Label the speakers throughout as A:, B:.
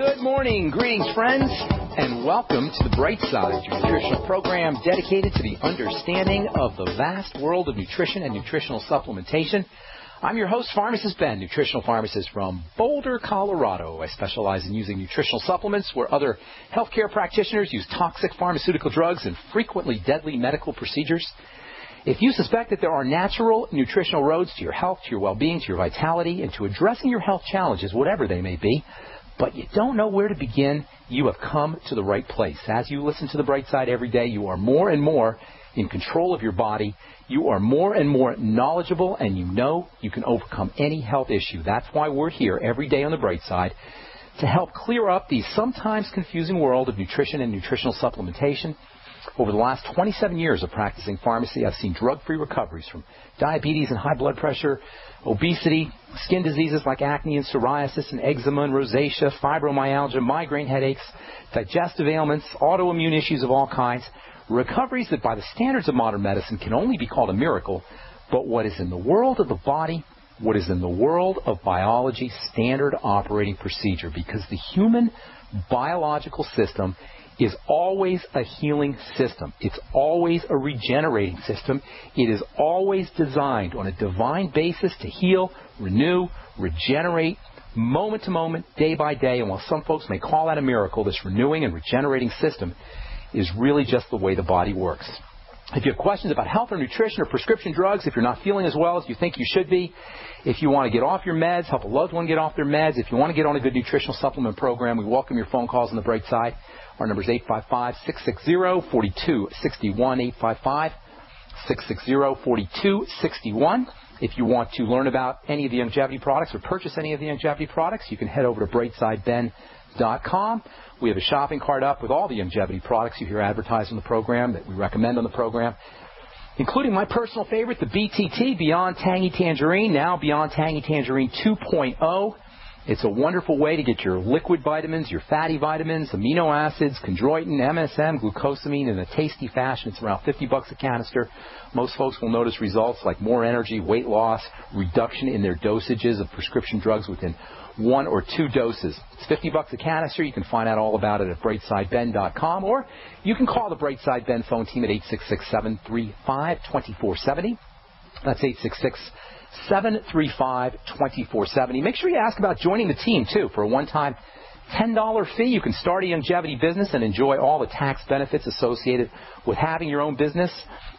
A: Good morning, greetings, friends, and welcome to The Bright Side, your nutritional program dedicated to the understanding of the vast world of nutrition and nutritional supplementation. I'm your host, Pharmacist Ben, nutritional pharmacist from Boulder, Colorado. I specialize in using nutritional supplements where other healthcare practitioners use toxic pharmaceutical drugs and frequently deadly medical procedures. If you suspect that there are natural nutritional roads to your health, to your well-being, to your vitality, and to addressing your health challenges, whatever they may be, but you don't know where to begin, you have come to the right place. As you listen to The Bright Side every day, you are more and more in control of your body. You are more and more knowledgeable, and you know you can overcome any health issue. That's why we're here every day on The Bright Side, to help clear up the sometimes confusing world of nutrition and nutritional supplementation. Over the last 27 years of practicing pharmacy, I've seen drug-free recoveries from diabetes and high blood pressure, obesity, skin diseases like acne and psoriasis and eczema and rosacea, fibromyalgia, migraine headaches, digestive ailments, autoimmune issues of all kinds, recoveries that by the standards of modern medicine can only be called a miracle, but what is in the world of the body, what is in the world of biology, standard operating procedure, because the human biological system is always a healing system. It's always a regenerating system. It is always designed on a divine basis to heal, renew, regenerate, moment to moment, day by day. And while some folks may call that a miracle, this renewing and regenerating system is really just the way the body works. If you have questions about health or nutrition or prescription drugs, if you're not feeling as well as you think you should be, if you want to get off your meds, help a loved one get off their meds, if you want to get on a good nutritional supplement program, we welcome your phone calls on The Bright Side. Our number is 855-660-4261, 855-660-4261. If you want to learn about any of the longevity products or purchase any of the longevity products, you can head over to brightsideben.com. We have a shopping cart up with all the longevity products you hear advertised on the program that we recommend on the program, including my personal favorite, the BTT, Beyond Tangy Tangerine, now Beyond Tangy Tangerine 2.0. It's a wonderful way to get your liquid vitamins, your fatty vitamins, amino acids, chondroitin, MSM, glucosamine in a tasty fashion. It's around $50 a canister. Most folks will notice results like more energy, weight loss, reduction in their dosages of prescription drugs within 1 or 2 doses. It's $50 a canister. You can find out all about it at brightsideben.com, or you can call the Brightside Ben phone team at 866-735-2470. That's 866-735-2470. Make sure you ask about joining the team, too. For a one-time $10 fee, you can start a longevity business and enjoy all the tax benefits associated with having your own business.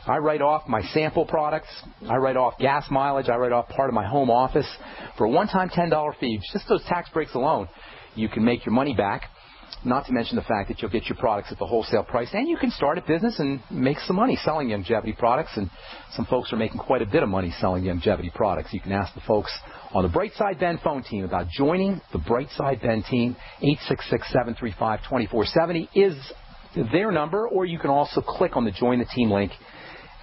A: I write off my sample products. I write off gas mileage. I write off part of my home office. For a one-time $10 fee, just those tax breaks alone, you can make your money back. Not to mention the fact that you'll get your products at the wholesale price, and you can start a business and make some money selling longevity products, and some folks are making quite a bit of money selling longevity products. You can ask the folks on the Brightside Ben phone team about joining the Brightside Ben team. 866-735-2470 is their number, or you can also click on the Join the Team link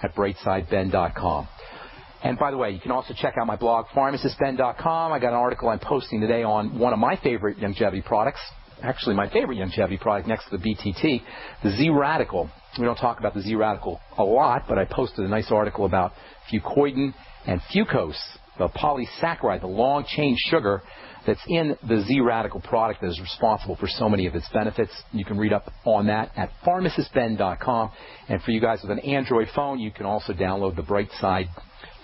A: at brightsideben.com. And by the way, you can also check out my blog, pharmacistben.com. I got an article I'm posting today on one of my favorite longevity products. Actually, my favorite longevity product next to the BTT, the Z-Radical. We don't talk about the Z-Radical a lot, but I posted a nice article about fucoidin and fucose, the polysaccharide, the long-chain sugar that's in the Z-Radical product that is responsible for so many of its benefits. You can read up on that at pharmacistben.com. And for you guys with an Android phone, you can also download the Brightside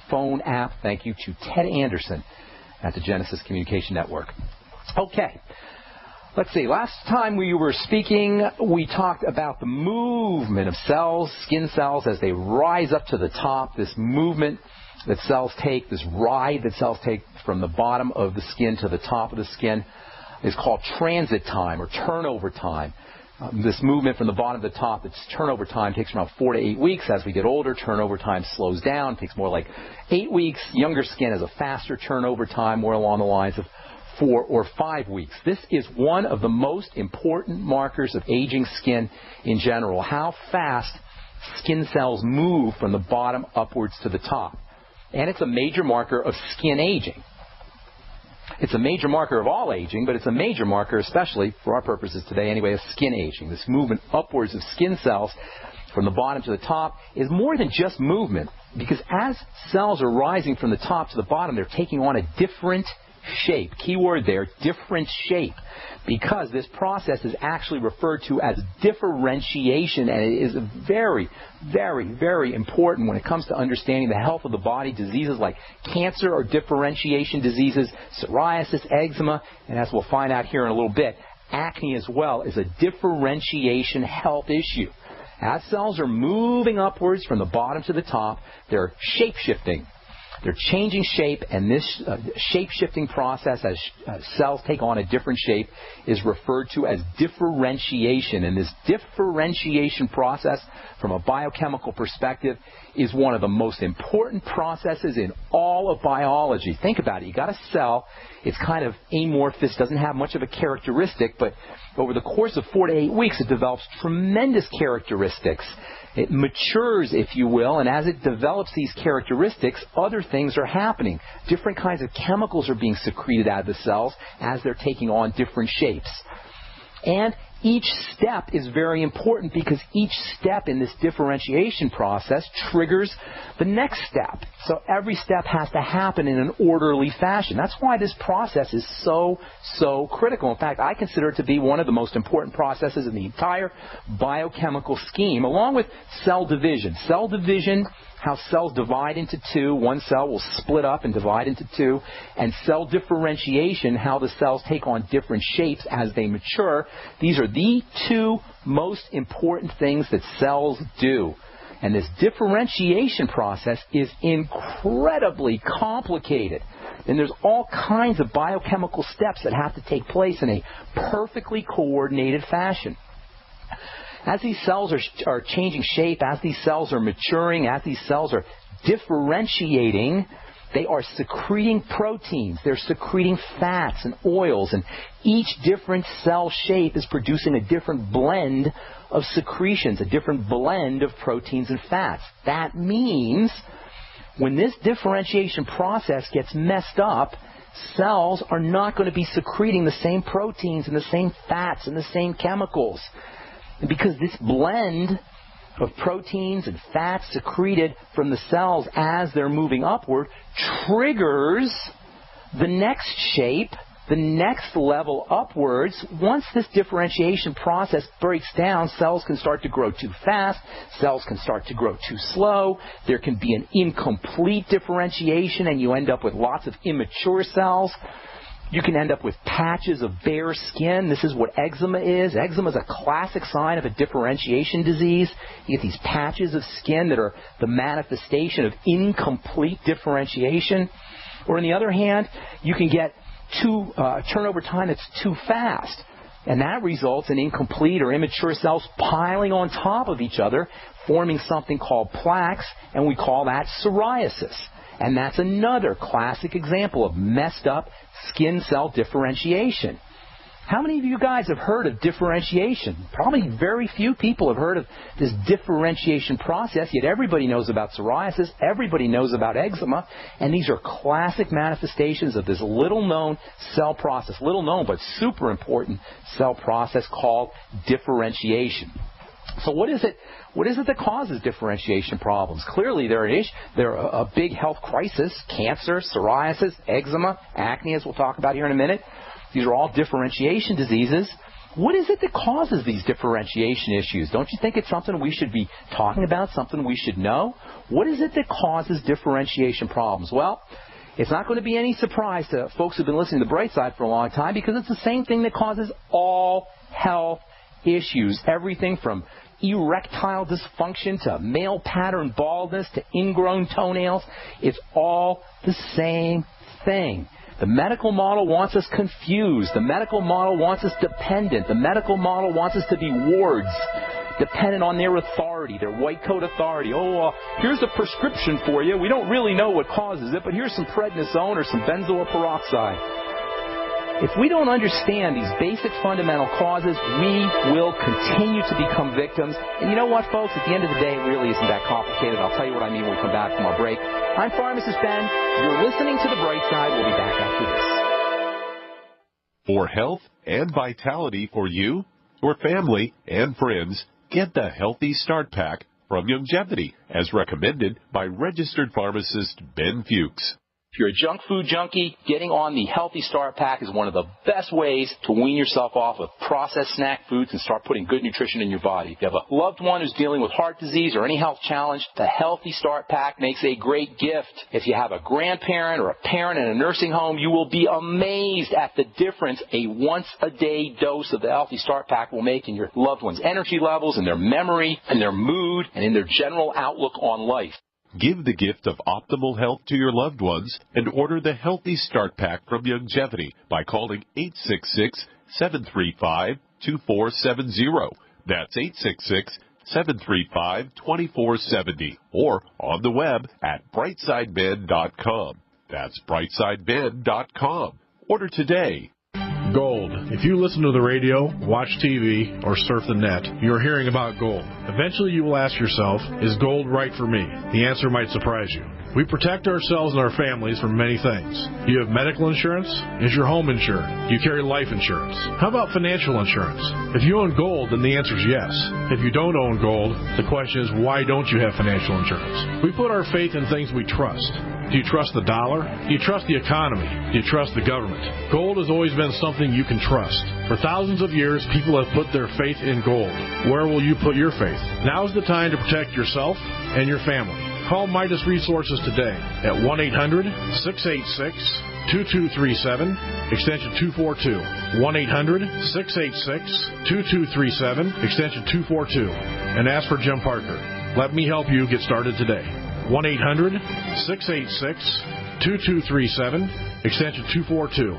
A: phone app. Thank you to Ted Anderson at the Genesis Communication Network. Okay. Let's see, last time we were speaking, we talked about the movement of cells, skin cells, as they rise up to the top, this movement that cells take, this ride that cells take from the bottom of the skin to the top of the skin is called transit time or turnover time. This movement from the bottom to the top, its turnover time takes around 4 to 8 weeks. As we get older, turnover time slows down. It takes more like 8 weeks. Younger skin has a faster turnover time, more along the lines of 4 or 5 weeks. This is one of the most important markers of aging skin in general, how fast skin cells move from the bottom upwards to the top. And it's a major marker of skin aging. It's a major marker of all aging, but it's a major marker, especially for our purposes today anyway, of skin aging. This movement upwards of skin cells from the bottom to the top is more than just movement, because as cells are rising from the top to the bottom, they're taking on a different shape. Keyword there, different shape. Because this process is actually referred to as differentiation, and it is very, very, very important when it comes to understanding the health of the body. Diseases like cancer are differentiation diseases, psoriasis, eczema, and as we'll find out here in a little bit, acne as well is a differentiation health issue. As cells are moving upwards from the bottom to the top, they're shape-shifting. They're changing shape, and this shape-shifting process as cells take on a different shape is referred to as differentiation. And this differentiation process, from a biochemical perspective, is one of the most important processes in all of biology. Think about it. You got a cell. It's kind of amorphous, doesn't have much of a characteristic, but over the course of 4 to 8 weeks, it develops tremendous characteristics. It matures, if you will, and as it develops these characteristics, other things are happening. Different kinds of chemicals are being secreted out of the cells as they're taking on different shapes. And each step is very important because each step in this differentiation process triggers the next step. So every step has to happen in an orderly fashion. That's why this process is so critical. In fact, I consider it to be one of the most important processes in the entire biochemical scheme, along with cell division. Cell division, how cells divide into two. One cell will split up and divide into two. And cell differentiation, how the cells take on different shapes as they mature. These are the two most important things that cells do. And this differentiation process is incredibly complicated. And there's all kinds of biochemical steps that have to take place in a perfectly coordinated fashion. As these cells are changing shape, as these cells are maturing, as these cells are differentiating, they are secreting proteins. They're secreting fats and oils. And each different cell shape is producing a different blend of secretions, a different blend of proteins and fats. That means when this differentiation process gets messed up, cells are not going to be secreting the same proteins and the same fats and the same chemicals. And because this blend of proteins and fats secreted from the cells as they're moving upward triggers the next shape, the next level upwards. Once this differentiation process breaks down, cells can start to grow too fast, cells can start to grow too slow, there can be an incomplete differentiation and you end up with lots of immature cells. You can end up with patches of bare skin. This is what eczema is. Eczema is a classic sign of a differentiation disease. You get these patches of skin that are the manifestation of incomplete differentiation. Or on the other hand, you can get turnover time that's too fast. And that results in incomplete or immature cells piling on top of each other, forming something called plaques, and we call that psoriasis. And that's another classic example of messed up skin cell differentiation. How many of you guys have heard of differentiation? Probably very few people have heard of this differentiation process, yet everybody knows about psoriasis, everybody knows about eczema, and these are classic manifestations of this little-known cell process, little-known but super important cell process called differentiation. So what is it that causes differentiation problems? Clearly, they're a big health crisis: cancer, psoriasis, eczema, acne, as we'll talk about here in a minute. These are all differentiation diseases. What is it that causes these differentiation issues? Don't you think it's something we should be talking about, something we should know? What is it that causes differentiation problems? Well, it's not going to be any surprise to folks who've been listening to The Bright Side for a long time, because it's the same thing that causes all health issues. Everything from erectile dysfunction to male pattern baldness to ingrown toenails. It's all the same thing. The medical model wants us confused. The medical model wants us dependent. The medical model wants us to be wards, dependent on their authority, their white coat authority. Here's a prescription for you. We don't really know what causes it, but here's some prednisone or some benzoyl peroxide. If we don't understand these basic fundamental causes, we will continue to become victims. And you know what, folks? At the end of the day, it really isn't that complicated. I'll tell you what I mean when we come back from our break. I'm Pharmacist Ben. You're listening to The Bright Side. We'll be back after this.
B: For health and vitality for you, your family, and friends, get the Healthy Start Pack from Longevity, as recommended by registered pharmacist Ben Fuchs.
A: If you're a junk food junkie, getting on the Healthy Start Pack is one of the best ways to wean yourself off of processed snack foods and start putting good nutrition in your body. If you have a loved one who's dealing with heart disease or any health challenge, the Healthy Start Pack makes a great gift. If you have a grandparent or a parent in a nursing home, you will be amazed at the difference a once-a-day dose of the Healthy Start Pack will make in your loved one's energy levels, in their memory, in their mood, and in their general outlook on life.
B: Give the gift of optimal health to your loved ones and order the Healthy Start Pack from Longevity by calling 866-735-2470. That's 866-735-2470 or on the web at brightsideben.com. That's brightsideben.com. Order today.
C: Gold. If you listen to the radio, watch TV, or surf the net, you're hearing about gold. Eventually you will ask yourself, is gold right for me? The answer might surprise you. We protect ourselves and our families from many things. You have medical insurance? Is your home insured? Do you carry life insurance? How about financial insurance? If you own gold, then the answer is yes. If you don't own gold, the question is, why don't you have financial insurance? We put our faith in things we trust. Do you trust the dollar? Do you trust the economy? Do you trust the government? Gold has always been something you can trust. For thousands of years, people have put their faith in gold. Where will you put your faith? Now is the time to protect yourself and your family. Call Midas Resources today at 1-800-686-2237, extension 242. 1-800-686-2237, extension 242. And ask for Jim Parker. Let me help you get started today. 1-800-686-2237, extension 242.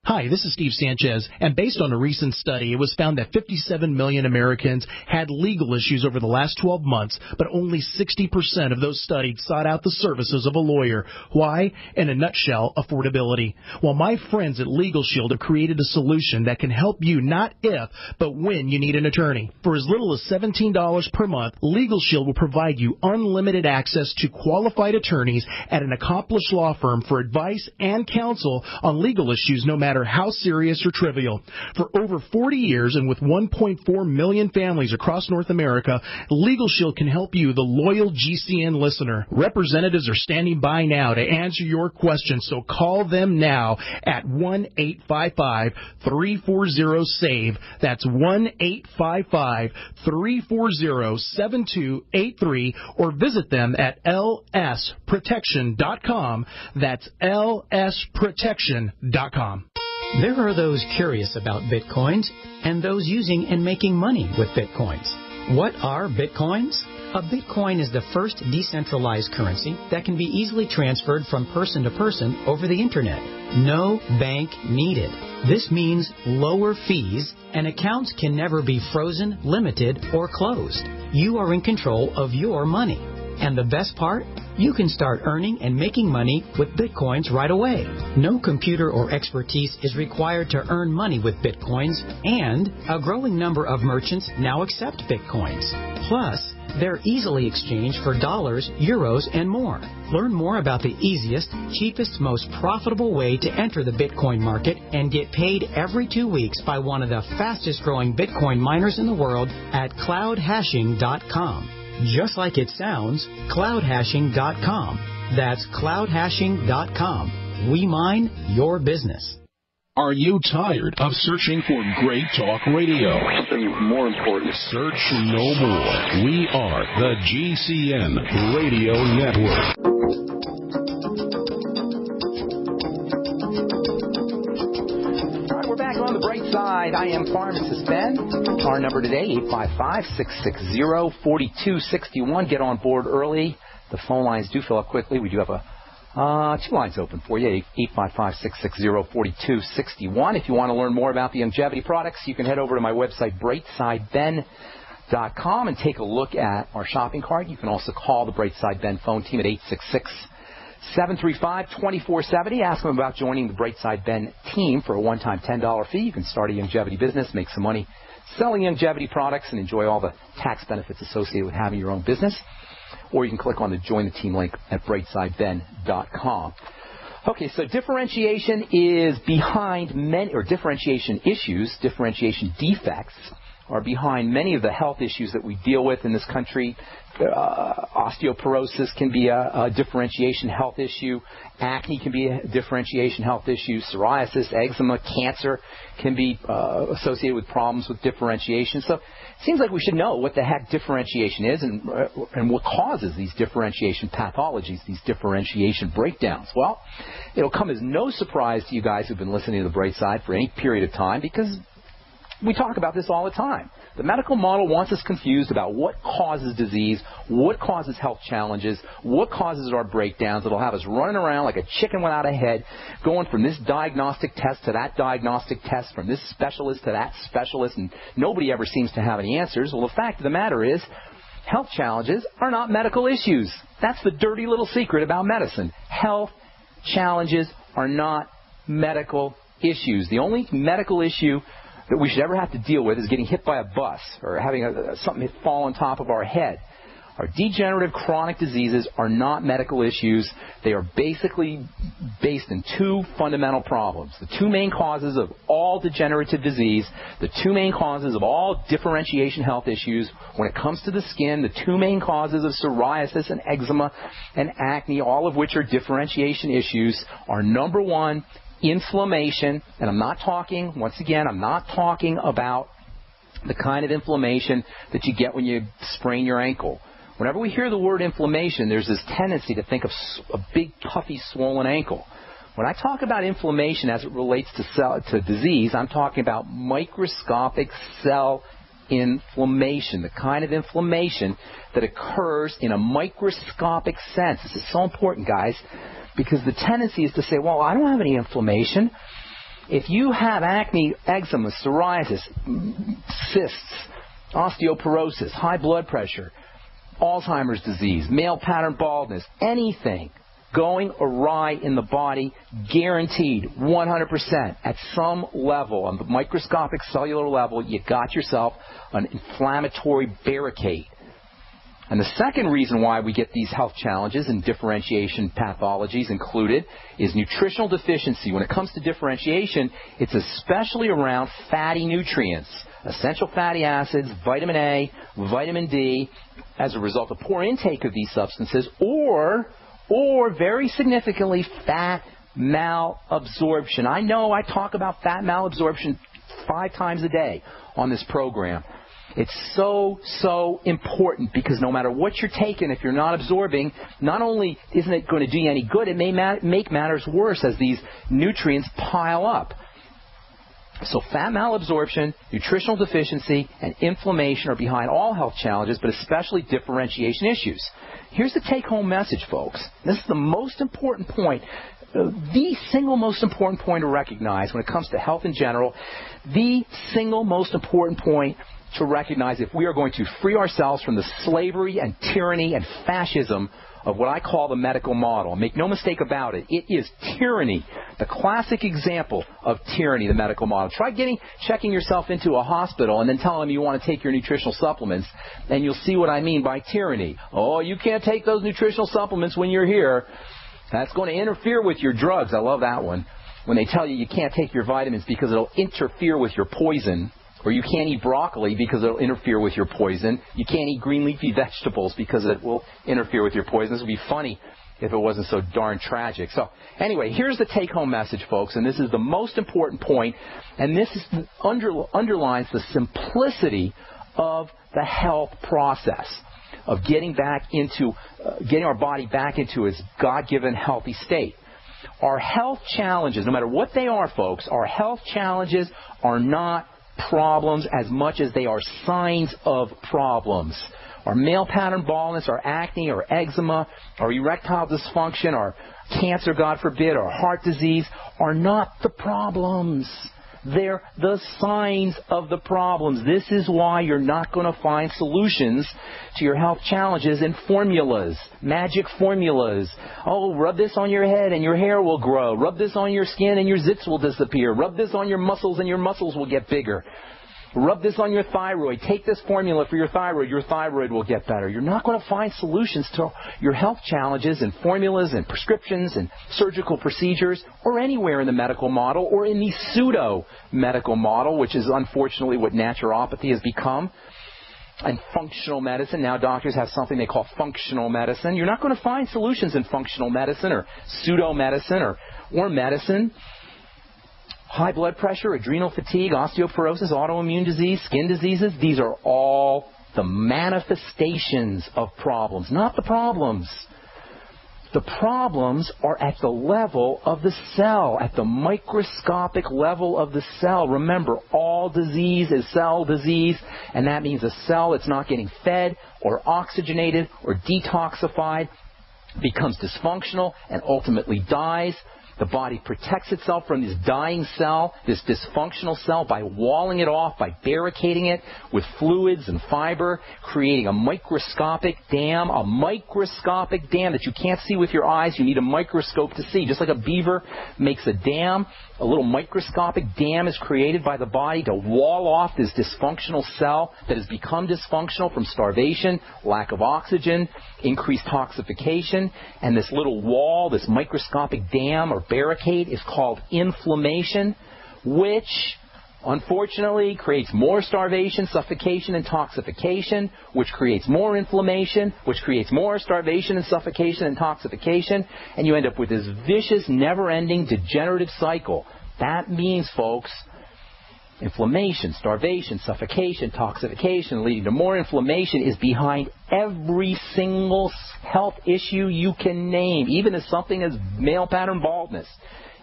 D: Hi, this is Steve Sanchez, and based on a recent study, it was found that 57 million Americans had legal issues over the last 12 months, but only 60% of those studied sought out the services of a lawyer. Why? In a nutshell, affordability. Well, my friends at Legal Shield have created a solution that can help you not if, but when you need an attorney. For as little as $17 per month, Legal Shield will provide you unlimited access to qualified attorneys at an accomplished law firm for advice and counsel on legal issues, no matter how serious or trivial. For over 40 years and with 1.4 million families across North America, Legal Shield can help you, the loyal GCN listener. Representatives are standing by now to answer your questions, so call them now at 1-855-340-SAVE. That's 1-855-340-7283, or visit them at lsprotection.com. That's lsprotection.com.
E: There are those curious about Bitcoins and those using and making money with Bitcoins. What are Bitcoins? A Bitcoin is the first decentralized currency that can be easily transferred from person to person over the Internet. No bank needed. This means lower fees, and accounts can never be frozen, limited, or closed. You are in control of your money. And the best part? You can start earning and making money with Bitcoins right away. No computer or expertise is required to earn money with Bitcoins, and a growing number of merchants now accept Bitcoins. Plus, they're easily exchanged for dollars, euros, and more. Learn more about the easiest, cheapest, most profitable way to enter the Bitcoin market and get paid every 2 weeks by one of the fastest growing Bitcoin miners in the world at cloudhashing.com. Just like it sounds, cloudhashing.com. That's cloudhashing.com. We mine your business.
F: Are you tired of searching for great talk radio?
G: Something more important.
F: Search no more. We are the GCN Radio Network.
A: On the bright side, I am Pharmacist Ben. Our number today, 855-660-4261. Get on board early. The phone lines do fill up quickly. We do have two lines open for you, 855-660-4261. If you want to learn more about the longevity products, you can head over to my website, brightsideben.com, and take a look at our shopping cart. You can also call the Brightside Ben phone team at 866-735-2470. Ask them about joining the Brightside Ben team for a one-time $10 fee. You can start a longevity business, make some money selling longevity products, and enjoy all the tax benefits associated with having your own business. Or you can click on the Join the Team link at brightsideben.com. Okay, so differentiation is behind many, or differentiation issues, differentiation defects are behind many of the health issues that we deal with in this country. Osteoporosis can be a differentiation health issue. Acne can be a differentiation health issue. Psoriasis, eczema, cancer can be associated with problems with differentiation. So it seems like we should know what the heck differentiation is and what causes these differentiation pathologies, these differentiation breakdowns. Well, it'll come as no surprise to you guys who've been listening to The Bright Side for any period of time, because we talk about this all the time. The medical model wants us confused about what causes disease, what causes health challenges, what causes our breakdowns. It'll have us running around like a chicken without a head, going from this diagnostic test to that diagnostic test, from this specialist to that specialist, and nobody ever seems to have any answers. Well, the fact of the matter is, health challenges are not medical issues. That's the dirty little secret about medicine. Health challenges are not medical issues. The only medical issue that we should ever have to deal with is getting hit by a bus or having something fall on top of our head. Our degenerative chronic diseases are not medical issues. They are basically based in two fundamental problems. The two main causes of all degenerative disease, the two main causes of all differentiation health issues. When it comes to the skin, the two main causes of psoriasis and eczema and acne, all of which are differentiation issues, are number one, inflammation, and I'm not talking about the kind of inflammation that you get when you sprain your ankle. Whenever we hear the word inflammation, there's this tendency to think of a big, puffy, swollen ankle. When I talk about inflammation as it relates to disease, I'm talking about microscopic cell inflammation, the kind of inflammation that occurs in a microscopic sense. This is so important, guys, because the tendency is to say, well, I don't have any inflammation. If you have acne, eczema, psoriasis, cysts, osteoporosis, high blood pressure, Alzheimer's disease, male pattern baldness, anything going awry in the body, guaranteed 100% at some level, on the microscopic cellular level, you got yourself an inflammatory barricade. And the second reason why we get these health challenges and differentiation pathologies included is nutritional deficiency. When it comes to differentiation, it's especially around fatty nutrients, essential fatty acids, vitamin A, vitamin D, as a result of poor intake of these substances, or very significantly, fat malabsorption. I know I talk about fat malabsorption 5 times a day on this program. It's so important, because no matter what you're taking, if you're not absorbing, not only isn't it going to do you any good, it may make matters worse as these nutrients pile up. So fat malabsorption, nutritional deficiency, and inflammation are behind all health challenges, but especially differentiation issues. Here's the take-home message, folks. This is the most important point, the single most important point to recognize when it comes to health in general, the single most important point to recognize if we are going to free ourselves from the slavery and tyranny and fascism of what I call the medical model. Make no mistake about it, it is tyranny, the classic example of tyranny, the medical model. Try checking yourself into a hospital and then telling them you want to take your nutritional supplements, and you'll see what I mean by tyranny. Oh, you can't take those nutritional supplements when you're here. That's going to interfere with your drugs. I love that one. When they tell you you can't take your vitamins because it'll interfere with your poison. Or you can't eat broccoli because it'll interfere with your poison. You can't eat green leafy vegetables because it will interfere with your poison. This would be funny if it wasn't so darn tragic. So anyway, here's the take-home message, folks, and this is the most important point, and this is underlines the simplicity of the health process of getting our body back into its God-given healthy state. Our health challenges, no matter what they are, folks, our health challenges are not problems as much as they are signs of problems. Our male pattern baldness, our acne, our eczema, our erectile dysfunction, our cancer, God forbid, our heart disease are not the problems. They're the signs of the problems. This is why you're not going to find solutions to your health challenges in formulas, magic formulas. Oh, rub this on your head and your hair will grow. Rub this on your skin and your zits will disappear. Rub this on your muscles and your muscles will get bigger. Rub this on your thyroid. Take this formula for your thyroid. Your thyroid will get better. You're not going to find solutions to your health challenges and formulas and prescriptions and surgical procedures or anywhere in the medical model or in the pseudo-medical model, which is unfortunately what naturopathy has become. And functional medicine. Now doctors have something they call functional medicine. You're not going to find solutions in functional medicine or pseudo-medicine or medicine. High blood pressure, adrenal fatigue, osteoporosis, autoimmune disease, skin diseases, these are all the manifestations of problems, not the problems. The problems are at the level of the cell, at the microscopic level of the cell. Remember, all disease is cell disease, and that means a cell that's not getting fed or oxygenated or detoxified becomes dysfunctional and ultimately dies. The body protects itself from this dying cell, this dysfunctional cell, by walling it off, by barricading it with fluids and fiber, creating a microscopic dam that you can't see with your eyes. You need a microscope to see. Just like a beaver makes a dam, a little microscopic dam is created by the body to wall off this dysfunctional cell that has become dysfunctional from starvation, lack of oxygen, increased toxification, and this little wall, this microscopic dam or barricade is called inflammation, which unfortunately creates more starvation, suffocation, and toxification, which creates more inflammation, which creates more starvation and suffocation and toxification, and you end up with this vicious, never-ending, degenerative cycle. That means, folks, inflammation, starvation, suffocation, toxification, leading to more inflammation is behind every single health issue you can name, even as something as male pattern baldness,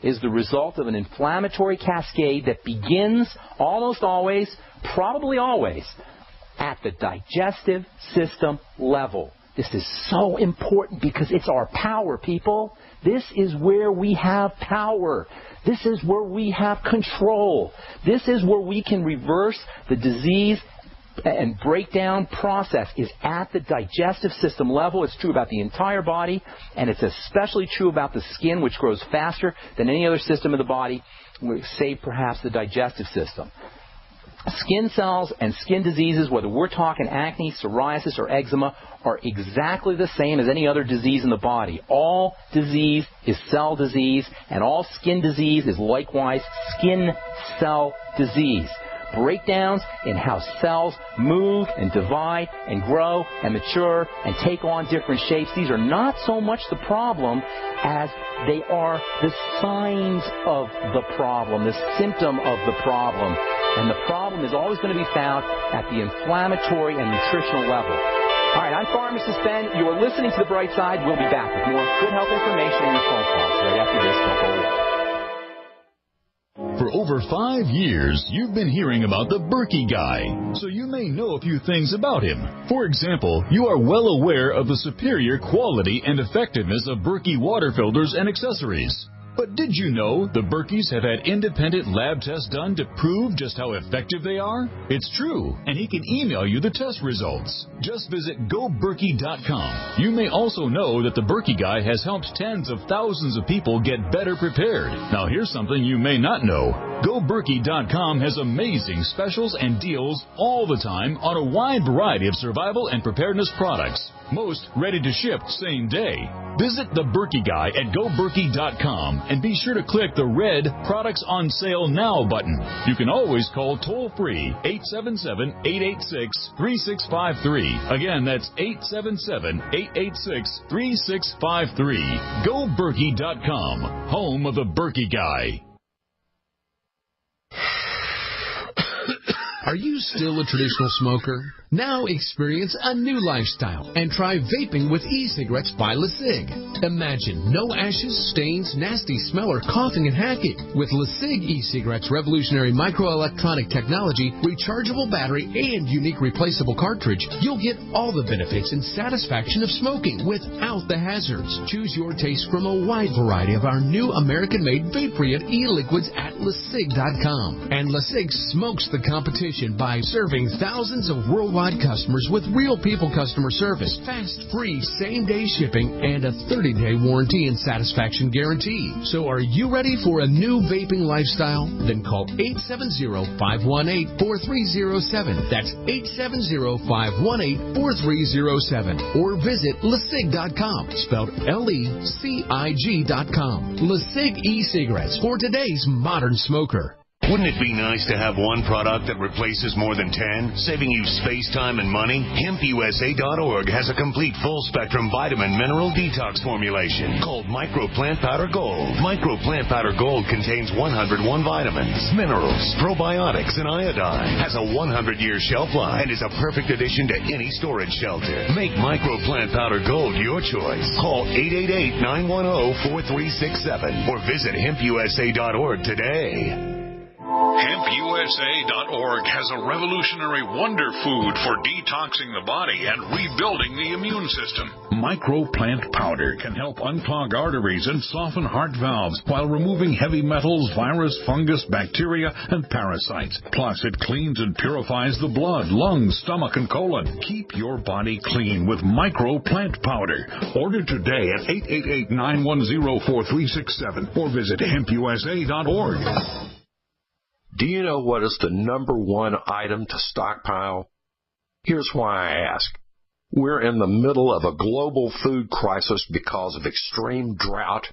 A: is the result of an inflammatory cascade that begins almost always, probably always, at the digestive system level. This is so important because it's our power, people. This is where we have power. This is where we have control. This is where we can reverse the disease and breakdown process is at the digestive system level. It's true about the entire body, and it's especially true about the skin, which grows faster than any other system of the body, save perhaps the digestive system. Skin cells and skin diseases, whether we're talking acne, psoriasis, or eczema, are exactly the same as any other disease in the body. All disease is cell disease, and all skin disease is likewise skin cell disease. Breakdowns in how cells move and divide and grow and mature and take on different shapes. These are not so much the problem as they are the signs of the problem, the symptom of the problem. And the problem is always going to be found at the inflammatory and nutritional level. All right, I'm Pharmacist Ben. You are listening to The Bright Side. We'll be back with more good health information in your phone calls right after this. Don't go away.
G: For over 5 years, you've been hearing about the Berkey Guy, so you may know a few things about him. For example, you are well aware of the superior quality and effectiveness of Berkey water filters and accessories. But did you know the Berkeys have had independent lab tests done to prove just how effective they are? It's true, and he can email you the test results. Just visit GoBerkey.com. You may also know that the Berkey Guy has helped tens of thousands of people get better prepared. Now here's something you may not know. GoBerkey.com has amazing specials and deals all the time on a wide variety of survival and preparedness products. Most ready to ship same day. Visit the Berkey Guy at GoBerkey.com and be sure to click the red Products on Sale Now button. You can always call toll-free 877-886-3653. Again, that's 877-886-3653. GoBerkey.com, home of the Berkey Guy.
H: Are you still a traditional smoker? Now experience a new lifestyle and try vaping with e-cigarettes by LeSig. Imagine no ashes, stains, nasty smell, or coughing and hacking. With LeSig e-cigarettes' revolutionary microelectronic technology, rechargeable battery, and unique replaceable cartridge, you'll get all the benefits and satisfaction of smoking without the hazards. Choose your taste from a wide variety of our new American-made vape-free e-liquids at LeSig.com. And LeSig smokes the competition. reputation by serving thousands of worldwide customers with real people customer service, fast, free, same-day shipping, and a 30-day warranty and satisfaction guarantee. So are you ready for a new vaping lifestyle? Then call 870-518-4307. That's 870-518-4307. Or visit LeSig.com, spelled LECIG.com. LeSig e-cigarettes for today's modern smoker.
I: Wouldn't it be nice to have one product that replaces more than 10, saving you space, time, and money? HempUSA.org has a complete full-spectrum vitamin mineral detox formulation called Micro Plant Powder Gold. Micro Plant Powder Gold contains 101 vitamins, minerals, probiotics, and iodine. Has a 100-year shelf life and is a perfect addition to any storage shelter. Make Micro Plant Powder Gold your choice. Call 888-910-4367 or visit HempUSA.org today.
J: HempUSA.org has a revolutionary wonder food for detoxing the body and rebuilding the immune system. Microplant powder can help unclog arteries and soften heart valves while removing heavy metals, virus, fungus, bacteria, and parasites. Plus, it cleans and purifies the blood, lungs, stomach, and colon. Keep your body clean with Microplant powder. Order today at 888-910-4367 or visit HempUSA.org.
K: Do you know what is the number one item to stockpile? Here's why I ask. We're in the middle of a global food crisis because of extreme drought,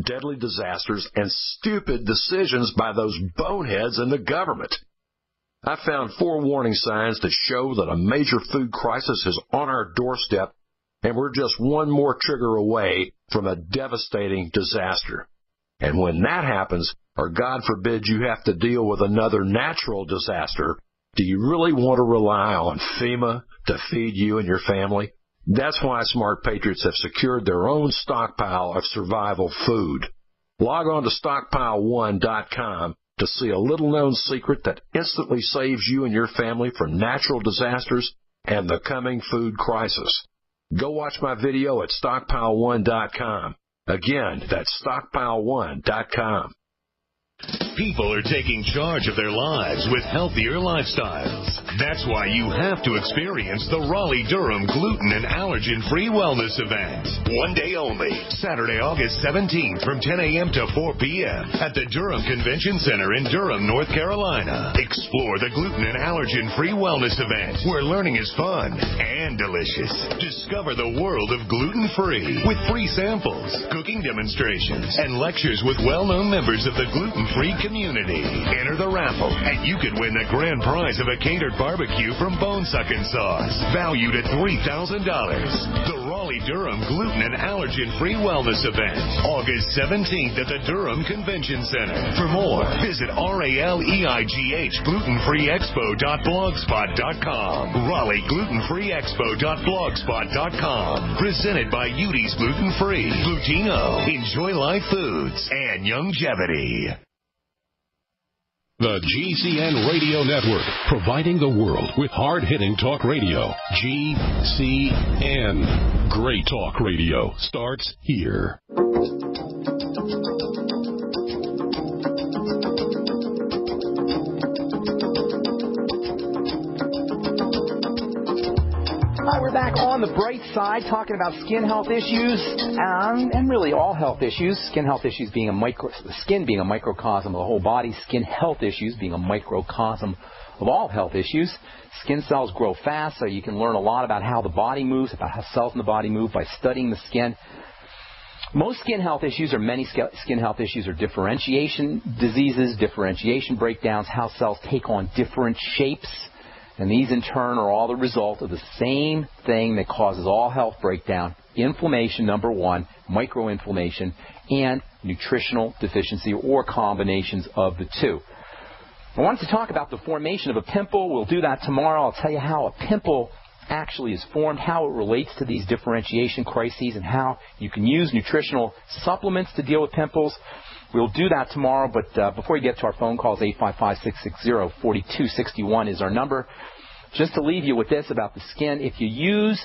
K: deadly disasters, and stupid decisions by those boneheads in the government. I found 4 warning signs that show that a major food crisis is on our doorstep, and we're just one more trigger away from a devastating disaster. And when that happens, or God forbid you have to deal with another natural disaster, do you really want to rely on FEMA to feed you and your family? That's why Smart Patriots have secured their own stockpile of survival food. Log on to stockpile1.com to see a little-known secret that instantly saves you and your family from natural disasters and the coming food crisis. Go watch my video at stockpile1.com. Again, that's stockpile1.com.
I: People are taking charge of their lives with healthier lifestyles. That's why you have to experience the Raleigh-Durham Gluten and Allergen-Free Wellness Event. One day only, Saturday, August 17th from 10 a.m. to 4 p.m. at the Durham Convention Center in Durham, North Carolina. Explore the Gluten and Allergen-Free Wellness Event, where learning is fun and delicious. Discover the world of gluten-free with free samples, cooking demonstrations, and lectures with well-known members of the gluten-free community. Enter the raffle, and you could win the grand prize of a catered barbecue from Bone Suckin' Sauce, valued at $3,000. The Raleigh-Durham Gluten and Allergen-Free Wellness Event, August 17th at the Durham Convention Center. For more, visit RaleighGlutenFreeExpo.blogspot.com. RaleighGlutenFreeExpo.blogspot.com. Presented by Udi's Gluten Free, Glutino, Enjoy Life Foods, and Youngevity.
F: The GCN Radio Network, providing the world with hard-hitting talk radio. GCN. Great talk radio starts here.
A: Hi, we're back on the bright side talking about skin health issues and really all health issues. Skin health issues being skin being a microcosm of the whole body. Skin health issues being a microcosm of all health issues. Skin cells grow fast, so you can learn a lot about how the body moves, about how cells in the body move by studying the skin. Most skin health issues, or many skin health issues, are differentiation diseases, differentiation breakdowns, how cells take on different shapes. And these, in turn, are all the result of the same thing that causes all health breakdown: inflammation, number one, microinflammation, and nutritional deficiency, or combinations of the two. I wanted to talk about the formation of a pimple. We'll do that tomorrow. I'll tell you how a pimple actually is formed, how it relates to these differentiation crises, and how you can use nutritional supplements to deal with pimples. We'll do that tomorrow, but before we get to our phone calls, 855-660-4261 is our number. Just to leave you with this about the skin, if you use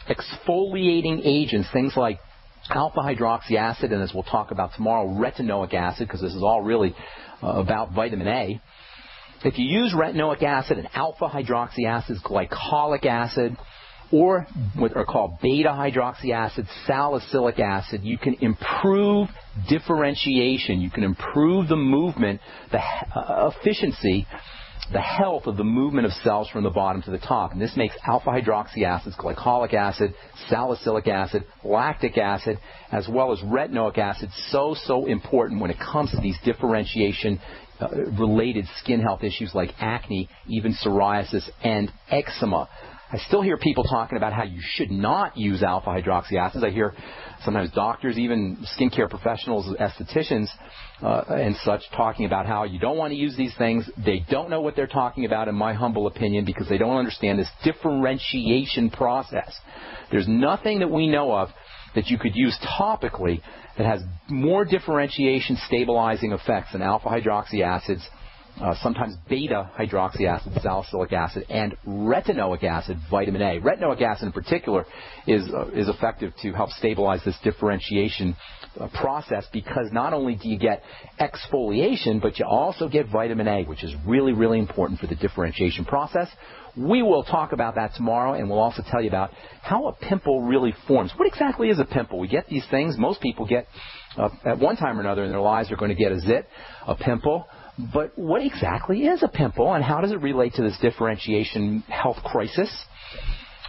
A: exfoliating agents, things like alpha-hydroxy acid, and as we'll talk about tomorrow, retinoic acid, because this is all really about vitamin A. If you use retinoic acid and alpha-hydroxy acids, glycolic acid, or what are called beta-hydroxy acid, salicylic acid, you can improve differentiation. You can improve the movement, the efficiency, the health of the movement of cells from the bottom to the top. And this makes alpha-hydroxy acids, glycolic acid, salicylic acid, lactic acid, as well as retinoic acid so important when it comes to these differentiation related skin health issues like acne, even psoriasis, and eczema. I still hear people talking about how you should not use alpha-hydroxy acids. I hear sometimes doctors, even skincare professionals, estheticians, and such, talking about how you don't want to use these things. They don't know what they're talking about, in my humble opinion, because they don't understand this differentiation process. There's nothing that we know of that you could use topically that has more differentiation stabilizing effects than alpha-hydroxy acids, sometimes beta-hydroxy acid, salicylic acid, and retinoic acid, vitamin A. Retinoic acid in particular is effective to help stabilize this differentiation process, because not only do you get exfoliation, but you also get vitamin A, which is really, really important for the differentiation process. We will talk about that tomorrow, and we'll also tell you about how a pimple really forms. What exactly is a pimple? We get these things. Most people get, at one time or another in their lives, they're going to get a zit, a pimple. But what exactly is a pimple, and how does it relate to this differentiation health crisis?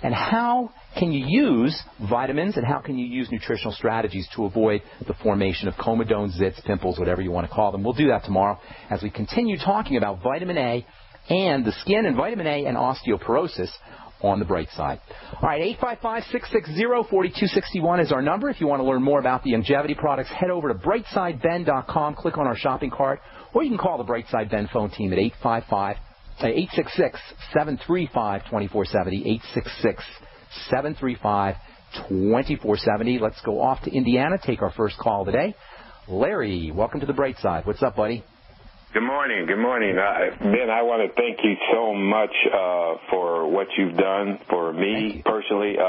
A: And how can you use vitamins, and how can you use nutritional strategies to avoid the formation of comedones, zits, pimples, whatever you want to call them? We'll do that tomorrow as we continue talking about vitamin A and the skin, and vitamin A and osteoporosis on the bright side. All right, 855-660-4261 is our number. If you want to learn more about the longevity products, head over to brightsideben.com, click on our shopping cart, or you can call the Brightside Ben phone team at 866-735-2470, 866-735-2470. Let's go off to Indiana, take our first call today. Larry, welcome to the Bright Side. What's up, buddy?
L: Good morning. Good morning. Ben, I want to thank you so much for what you've done for me personally.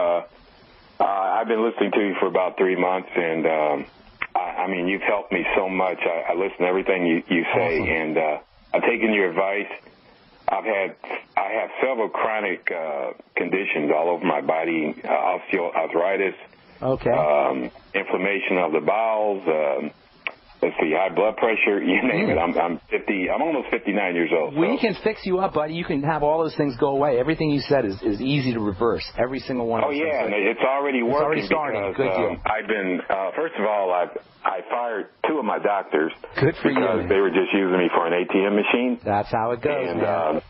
L: I've been listening to you for about 3 months, and I mean, you've helped me so much. I listen to everything you say, and I've taken your advice. I have several chronic conditions all over my body, osteoarthritis, inflammation of the bowels, let's see, high blood pressure, you name it. I'm almost 59 years old.
A: We can fix you up, buddy. You can have all those things go away. Everything you said is easy to reverse. Every single one of those things.
L: Oh, yeah, and it's already working.
A: It's already starting.
L: Because,
A: good deal.
L: I've been, first of all, I
A: fired
L: 2 of my doctors.
A: Good for you.
L: Because they were just using me for an ATM machine.
A: That's how it goes, man.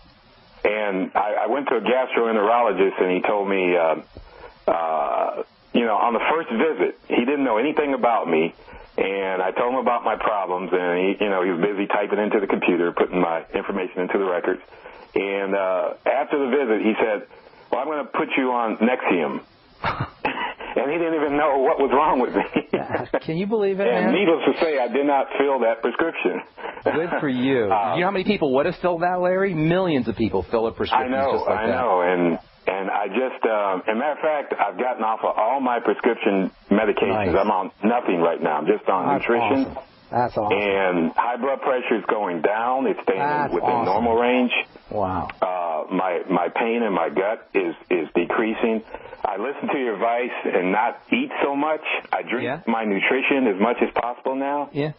L: And I went to a gastroenterologist, and he told me, on the first visit, he didn't know anything about me. And I told him about my problems, and he was busy typing into the computer, putting my information into the records. And after the visit, he said, well, I'm going to put you on Nexium. And he didn't even know what was wrong with me.
A: Can you believe it,
L: and
A: man?
L: Needless to say, I did not fill that prescription.
A: Good for you. You know how many people would have filled that, Larry? Millions of people fill a prescription just like that.
L: I know. And I just, as a matter of fact, I've gotten off of all my prescription medications. Nice. I'm on nothing right now. I'm just on nutrition.
A: Awesome. That's awesome.
L: And high blood pressure is going down. It's staying within normal range.
A: Wow.
L: My pain in my gut is decreasing. I listen to your advice and not eat so much. I drink my nutrition as much as possible now.
A: Yeah.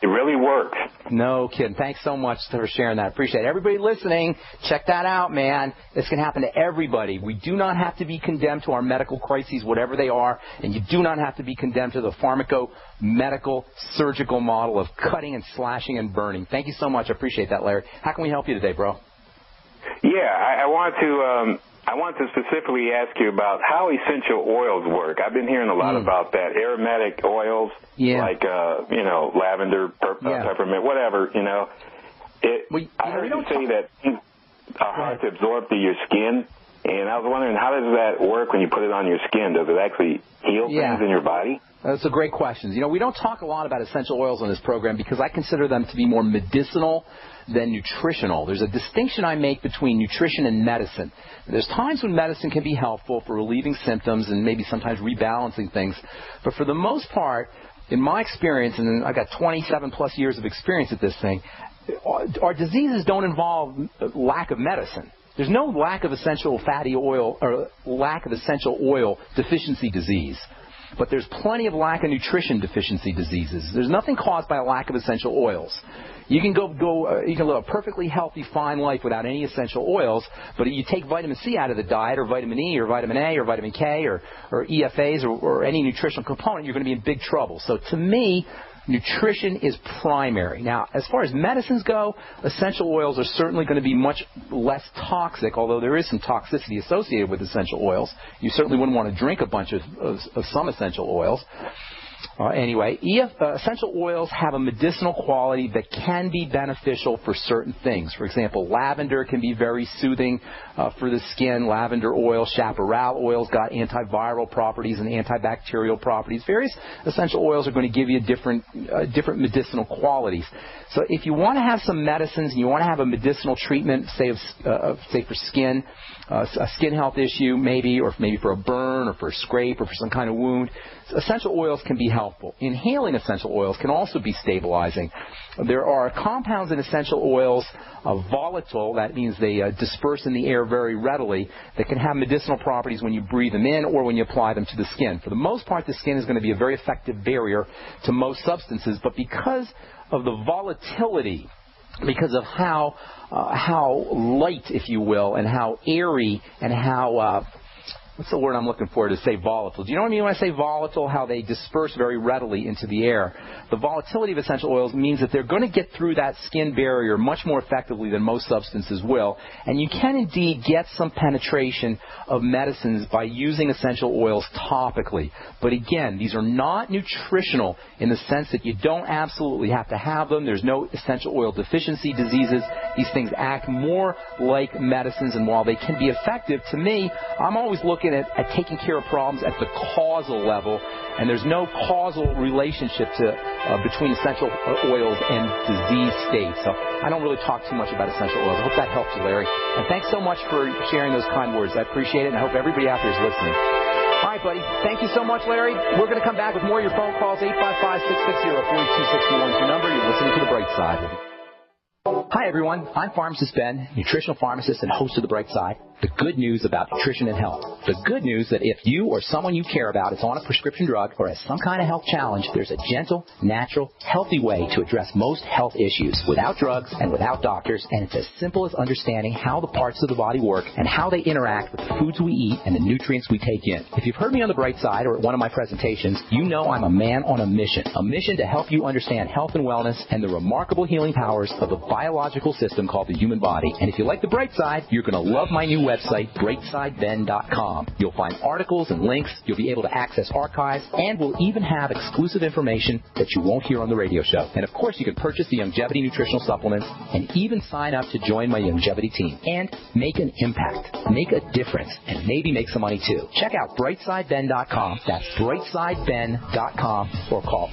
L: It really works.
A: No kidding. Thanks so much for sharing that. Appreciate it. Everybody listening, check that out, man. This can happen to everybody. We do not have to be condemned to our medical crises, whatever they are, and you do not have to be condemned to the pharmaco-medical surgical model of cutting and slashing and burning. Thank you so much. I appreciate that, Larry. How can we help you today, bro?
L: Yeah, I want to specifically ask you about how essential oils work. I've been hearing a lot about that. Aromatic oils, like lavender, peppermint, whatever. I heard you say that are hard to absorb through your skin, and I was wondering, how does that work when you put it on your skin? Does it actually heal things in your body?
A: That's a great question. We don't talk a lot about essential oils on this program because I consider them to be more medicinal than nutritional. There's a distinction I make between nutrition and medicine. There's times when medicine can be helpful for relieving symptoms and maybe sometimes rebalancing things. But for the most part, in my experience, and I've got 27 plus years of experience at this thing, our diseases don't involve lack of medicine. There's no lack of essential fatty oil or lack of essential oil deficiency disease. But there's plenty of lack of nutrition deficiency diseases. There's nothing caused by a lack of essential oils. You can you can live a perfectly healthy, fine life without any essential oils, but if you take vitamin C out of the diet, or vitamin E, or vitamin A, or vitamin K, or EFAs, or any nutritional component, you're going to be in big trouble. So to me, nutrition is primary. Now, as far as medicines go, essential oils are certainly going to be much less toxic, although there is some toxicity associated with essential oils. You certainly wouldn't want to drink a bunch of some essential oils. Anyway, essential oils have a medicinal quality that can be beneficial for certain things. For example, lavender can be very soothing for the skin. Lavender oil, chaparral oil's got antiviral properties and antibacterial properties. Various essential oils are going to give you different medicinal qualities. So if you want to have some medicines and you want to have a medicinal treatment, say for skin, a skin health issue maybe, or maybe for a burn or for a scrape or for some kind of wound, essential oils can be helpful. Inhaling essential oils can also be stabilizing. There are compounds in essential oils, volatile, that means they disperse in the air very readily, that can have medicinal properties when you breathe them in or when you apply them to the skin. For the most part, the skin is going to be a very effective barrier to most substances, but because of the volatility, because of how light, if you will, and how airy and how what's the word I'm looking for to say volatile? Do you know what I mean when I say volatile? How they disperse very readily into the air. The volatility of essential oils means that they're going to get through that skin barrier much more effectively than most substances will. And you can indeed get some penetration of medicines by using essential oils topically. But again, these are not nutritional in the sense that you don't absolutely have to have them. There's no essential oil deficiency diseases. These things act more like medicines, and while they can be effective, to me, I'm always looking at taking care of problems at the causal level, and there's no causal relationship between essential oils and disease states. So I don't really talk too much about essential oils. I hope that helps you, Larry. And thanks so much for sharing those kind words. I appreciate it, and I hope everybody out there is listening. All right, buddy. Thank you so much, Larry. We're going to come back with more of your phone calls. 855-660-4261 is your number. You're listening to The Bright Side. Hi, everyone. I'm Pharmacist Ben, nutritional pharmacist and host of The Bright Side. The good news about nutrition and health. The good news that if you or someone you care about is on a prescription drug or has some kind of health challenge, there's a gentle, natural, healthy way to address most health issues without drugs and without doctors, and it's as simple as understanding how the parts of the body work and how they interact with the foods we eat and the nutrients we take in. If you've heard me on The Bright Side or at one of my presentations, you know I'm a man on a mission to help you understand health and wellness and the remarkable healing powers of the biological system called the human body. And if you like The Bright Side, you're going to love my new website, brightsideben.com. You'll find articles and links. You'll be able to access archives, and we'll even have exclusive information that you won't hear on the radio show. And of course, you can purchase the Longevity nutritional supplements and even sign up to join my Longevity team and make an impact, make a difference, and maybe make some money too. Check out brightsideben.com. That's brightsideben.com, or call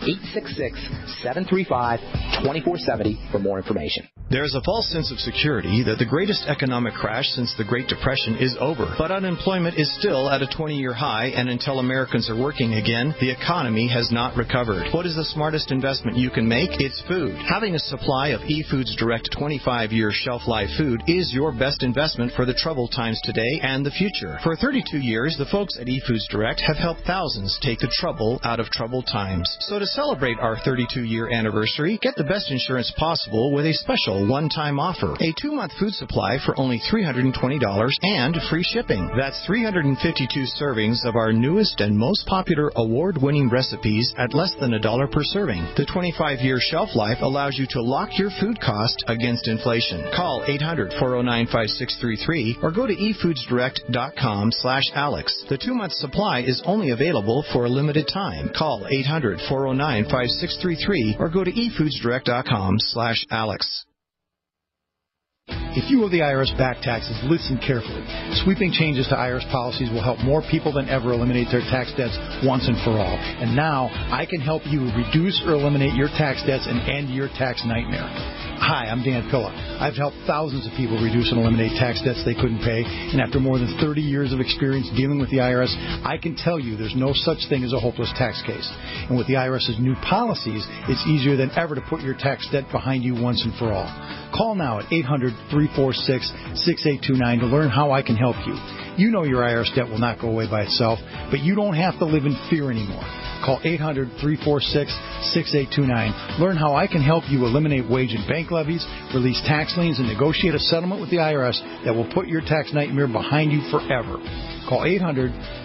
A: 866-735-2470 for more information.
M: There is a false sense of security that the greatest economic crash since the Great Depression is over. But unemployment is still at a 20-year high, and until Americans are working again, the economy has not recovered. What is the smartest investment you can make? It's food. Having a supply of eFoods Direct 25-year shelf life food is your best investment for the troubled times today and the future. For 32 years, the folks at eFoods Direct have helped thousands take the trouble out of troubled times. So to celebrate our 32-year anniversary, get the best insurance possible with a special one-time offer. A 2-month food supply for only $320 and free shipping. That's 352 servings of our newest and most popular award-winning recipes at less than $1 per serving. The 25-year shelf life allows you to lock your food cost against inflation. Call 800-409-5633 or go to efoodsdirect.com/Alex. The 2-month supply is only available for a limited time. Call 800-409-5633 or go to efoodsdirect.com/Alex.
N: If you owe the IRS back taxes, listen carefully. Sweeping changes to IRS policies will help more people than ever eliminate their tax debts once and for all. And now, I can help you reduce or eliminate your tax debts and end your tax nightmare. Hi, I'm Dan Pilla. I've helped thousands of people reduce and eliminate tax debts they couldn't pay, and after more than 30 years of experience dealing with the IRS, I can tell you there's no such thing as a hopeless tax case. And with the IRS's new policies, it's easier than ever to put your tax debt behind you once and for all. Call now at 800-346-6829 to learn how I can help you. You know your IRS debt will not go away by itself, but you don't have to live in fear anymore. Call 800-346-6829. Learn how I can help you eliminate wage and bank levies, release tax liens, and negotiate a settlement with the IRS that will put your tax nightmare behind you forever. Call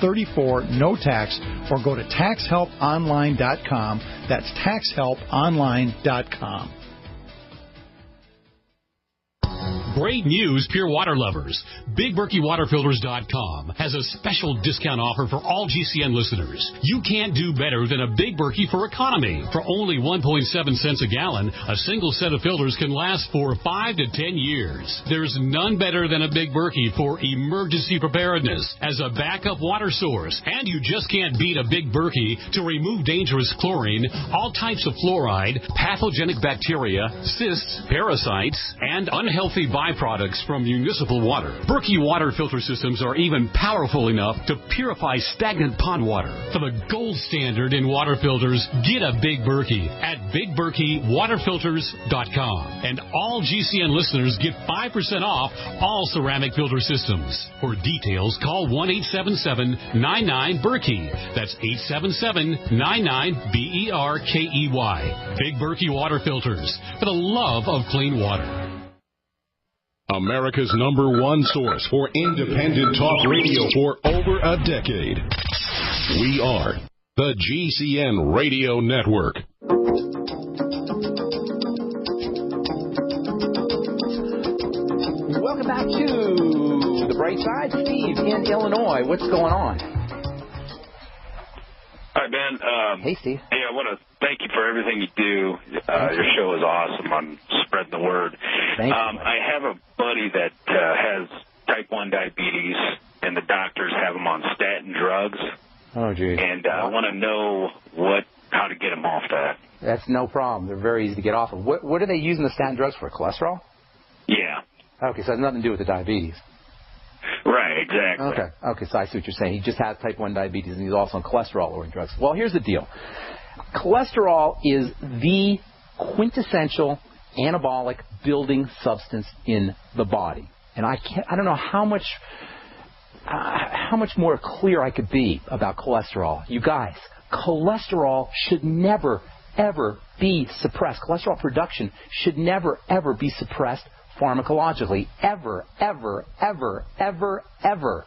N: 800-34-NO-TAX or go to taxhelponline.com. That's taxhelponline.com.
O: Great news, pure water lovers. BigBerkeyWaterFilters.com has a special discount offer for all GCN listeners. You can't do better than a Big Berkey for economy. For only 1.7 cents a gallon, a single set of filters can last for 5 to 10 years. There's none better than a Big Berkey for emergency preparedness as a backup water source. And you just can't beat a Big Berkey to remove dangerous chlorine, all types of fluoride, pathogenic bacteria, cysts, parasites, and unhealthy byproducts from municipal water. Berkey water filter systems are even powerful enough to purify stagnant pond water. For the gold standard in water filters, get a Big Berkey at BigBerkeyWaterFilters.com. And all GCN listeners get 5% off all ceramic filter systems. For details, call 1-877-99-BERKEY. That's 877-99-BERKEY. Big Berkey Water Filters, for the love of clean water.
F: America's #1 source for independent talk radio for over a decade. We are the GCN Radio Network.
A: Welcome back to The Bright Side. Steve in Illinois. What's going on?
P: Hi, Ben.
A: Hey, Steve.
P: Hey, I want to thank you for everything you do. Your show is awesome on spreading the word.
A: Thank you.
P: I have a buddy that has type 1 diabetes, and the doctors have him on statin drugs.
A: Oh, geez.
P: And I want to know how to get him off that.
A: That's no problem. They're very easy to get off of. What are they using the statin drugs for? Cholesterol?
P: Yeah.
A: Okay, so it has nothing to do with the diabetes.
P: Right, exactly.
A: Okay, so I see what you're saying. He just has type 1 diabetes, and he's also on cholesterol-lowering drugs. Well, here's the deal. Cholesterol is the quintessential anabolic building substance in the body. And I don't know how much more clear I could be about cholesterol. You guys, cholesterol should never, ever be suppressed. Cholesterol production should never, ever be suppressed pharmacologically. Ever, ever, ever, ever, ever.